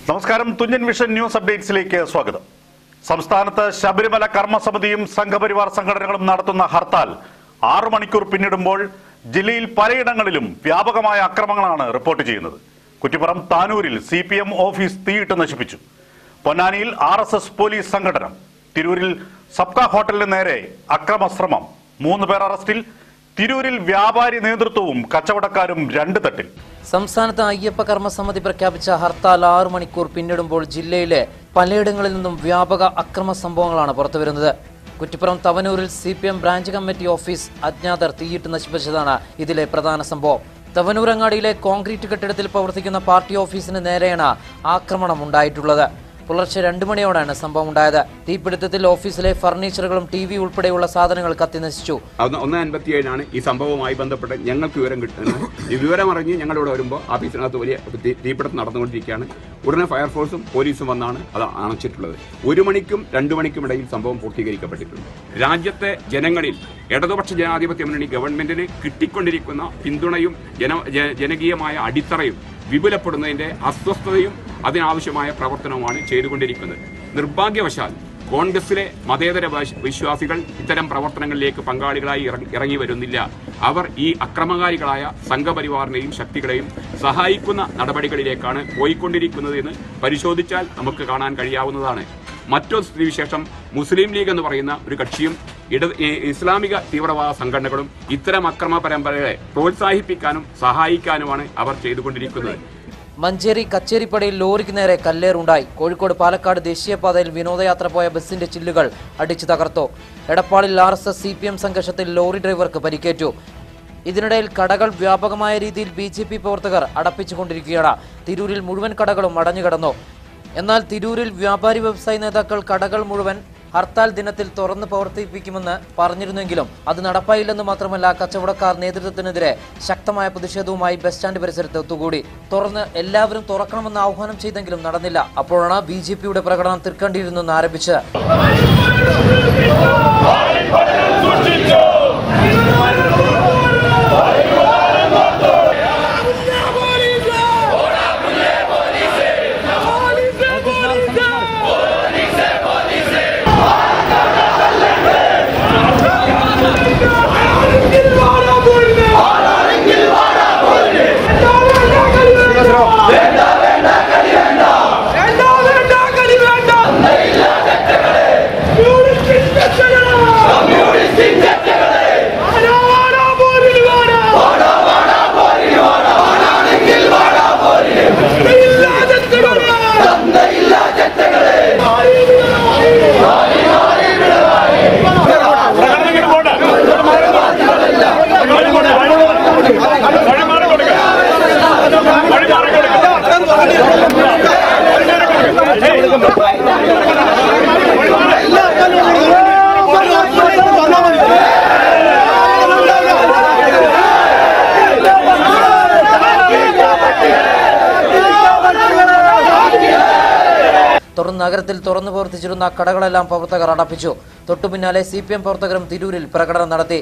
നമസ്കാരം. Thunchan vision news അപ്ഡേറ്റ്സിലേക്ക് സ്വാഗതം. സംസ്ഥാനത്ത് ശബരിമല കർമ്മസമിതിയും സംഘപരിവാർ സംഘടനകളും നടത്തുന്ന ഹർത്താൽ 6 മണിക്കൂർ പിന്നിടുമ്പോൾ ജില്ലയിൽ പലയിടങ്ങളിലും വ്യാപകമായ അക്രമങ്ങളാണ് റിപ്പോർട്ട് ചെയ്യുന്നത്. കുറ്റിപ്പുറം താനൂരിൽ CPM ഓഫീസ് തീയിട്ട് നശിപ്പിച്ചു. പൊന്നാനിയിൽ RSS പോലീസ് സംഘടന. തിരൂരിൽ സബ്ക ഹോട്ടലിന് നേരെ അക്രമശ്രമം, 3 പേർ അറസ്റ്റിൽ. തിരൂരിൽ വ്യാപാരി നേതൃത്വവും കച്ചവടക്കാരും 2 തട്ടിൽ. സംസ്ഥാനത്ത് അയ്യപ്പ കർമ്മസമിതി പ്രഖ്യാപിച്ച ഹർത്താൽ 6 മണിക്കൂർ പിന്നിടുമ്പോൾ ജില്ലയിലെ പലയിടങ്ങളിൽ നിന്നും വ്യാപക അക്രമ സംഭവങ്ങളാണ് പുറത്തുവരുന്നത്. കുറ്റിപ്പുറം തവനൂരിൽ CPM ബ്രാഞ്ച് കമ്മിറ്റി ഓഫീസ് അജ്ഞാതർ തീയിട്ട് നശിപ്പിച്ചതാണ് ഇതിലെ പ്രധാന സംഭവം. തവനൂരങ്ങാടിയിലെ കോൺക്രീറ്റ് കെട്ടിടത്തിൽ പ്രവർത്തിക്കുന്ന പാർട്ടി ഓഫീസിന് നേരെയാണ് ആക്രമണം ഉണ്ടായിട്ടുള്ളത്. പുലർച്ചെ 2 മണിയോടെയാണ് സംഭവം ഉണ്ടായത്. തീപിടുത്തത്തിൽ ഓഫീസിലെ ഫർണിച്ചറുകളും TV ഉൾപ്പെടെയുള്ള സാധനങ്ങൾ കത്തിനശിച്ചു. 1:57 ഈ സംഭവവുമായി ബന്ധപ്പെട്ട് ഞങ്ങൾക്ക് വിവരം കിട്ടുന്നത്. ഈ വിവരം അറിഞ്ഞ് ഞങ്ങളിവിടെ വരുമ്പോൾ ഓഫീസിനകത്ത് വലിയ തീപിടുത്തം നടന്നുകൊണ്ടിരിക്കുകയാണ്. ഉടനെ ഫയർഫോഴ്സും പോലീസും വന്നാണ് അത് അണച്ചിട്ടുള്ളത്. 1 മണിക്കും 2 മണിക്കും ഇടയിൽ സംഭവം പൂർത്തീകരിക്കപ്പെട്ടിട്ടുണ്ട്. രാജ്യത്തെ ജനങ്ങളിൽ ഇടതുപക്ഷ ജനാധിപത്യ മുന്നണി ഗവൺമെന്റിന് കിട്ടിക്കൊണ്ടിരിക്കുന്ന പിന്തുണയും ജനകീയമായ അടിത്തറയും വിപുലപ്പെടുന്നതിന്റെ അസ്വസ്ഥതയും അതിനാവശ്യമായ പ്രവർത്തനവുമാണ് ചെയ്തുകൊണ്ടിരിക്കുന്നത്. നിർഭാഗ്യവശാൽ കോൺഗ്രസിലെ മതേതര വിശ്വാസികൾ ഇത്തരം പ്രവർത്തനങ്ങളിലേക്ക് പങ്കാളികളായി ഇറങ്ങി വരുന്നില്ല. അവർ ഈ അക്രമകാരികളായ സംഘപരിവാറിനെയും ശക്തികളെയും സഹായിക്കുന്ന നടപടികളിലേക്കാണ് പോയിക്കൊണ്ടിരിക്കുന്നത് എന്ന് പരിശോധിച്ചാൽ നമുക്ക് കാണാൻ കഴിയാവുന്നതാണ്. മറ്റൊരു സ്ഥിതിവിശേഷം, മുസ്ലിം ലീഗ് എന്ന് പറയുന്ന ഒരു കക്ഷിയും ഇസ്ലാമിക തീവ്രവാദ സംഘടനകളും ഇത്തരം അക്രമ പരമ്പരകളെ പ്രോത്സാഹിപ്പിക്കാനും സഹായിക്കാനുമാണ് അവർ ചെയ്തുകൊണ്ടിരിക്കുന്നത്. മഞ്ചേരി കച്ചേരിപ്പടിയിൽ ലോറിക്ക് നേരെ കല്ലേറുണ്ടായി. കോഴിക്കോട് പാലക്കാട് ദേശീയപാതയിൽ വിനോദയാത്ര പോയ ബസിന്റെ ചില്ലുകൾ അടിച്ചു തകർത്തു. എടപ്പാളിൽ RSS CPM സംഘർഷത്തിൽ ലോറി ഡ്രൈവർക്ക് പരിക്കേറ്റു. ഇതിനിടയിൽ കടകൾ വ്യാപകമായ രീതിയിൽ BJP പ്രവർത്തകർ അടപ്പിച്ചുകൊണ്ടിരിക്കുകയാണ്. തിരൂരിൽ മുഴുവൻ കടകളും അടഞ്ഞുകിടന്നു. എന്നാൽ തിരൂരിൽ വ്യാപാരി വ്യവസായ നേതാക്കൾ കടകൾ മുഴുവൻ ഹർത്താൽ ദിനത്തിൽ തുറന്ന് പ്രവർത്തിപ്പിക്കുമെന്ന് പറഞ്ഞിരുന്നെങ്കിലും അത് നടപ്പായില്ലെന്ന് മാത്രമല്ല, കച്ചവടക്കാർ നേതൃത്വത്തിനെതിരെ ശക്തമായ പ്രതിഷേധവുമായി ബസ് സ്റ്റാൻഡ് പരിസരത്ത് ഒത്തുകൂടി. തുറന്ന് എല്ലാവരും തുറക്കണമെന്ന് ആഹ്വാനം ചെയ്തെങ്കിലും നടന്നില്ല. അപ്പോഴാണ് BJPയുടെ പ്രകടനം തീർക്കേണ്ടിയിരുന്നെന്ന് ആരംഭിച്ചത്. നഗരത്തിൽ തുറന്നു പ്രവർത്തിച്ചിരുന്ന കടകളെല്ലാം പ്രവർത്തകർ അടപ്പിച്ചു. തൊട്ടുപിന്നാലെ CPM പ്രവർത്തകരും തിരൂരിൽ പ്രകടനം നടത്തി.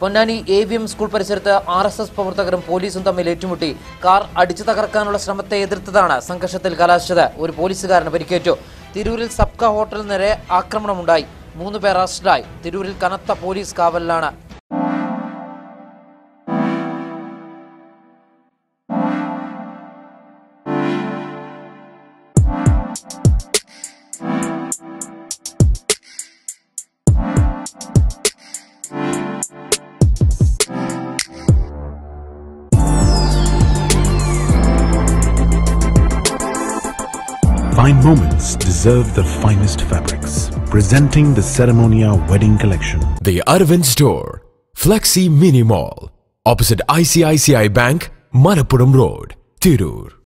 പൊന്നാനി AVM സ്കൂൾ പരിസരത്ത് RSS പ്രവർത്തകരും പോലീസും തമ്മിൽ ഏറ്റുമുട്ടി. കാർ അടിച്ചു തകർക്കാനുള്ള ശ്രമത്തെ എതിർത്തതാണ് സംഘർഷത്തിൽ കലാശിച്ചത്. ഒരു പോലീസുകാരന് പരിക്കേറ്റു. തിരൂരിൽ സബ്ക ഹോട്ടലിന് നേരെ ആക്രമണമുണ്ടായി. 3 പേർ അറസ്റ്റിലായി. തിരൂരിൽ കനത്ത police കാവലിലാണ്. Fine moments deserve the finest fabrics. Presenting the Ceremonia Wedding Collection. The Arvind Store, Flexi Mini Mall, opposite ICICI Bank, Malappuram Road, Tirur.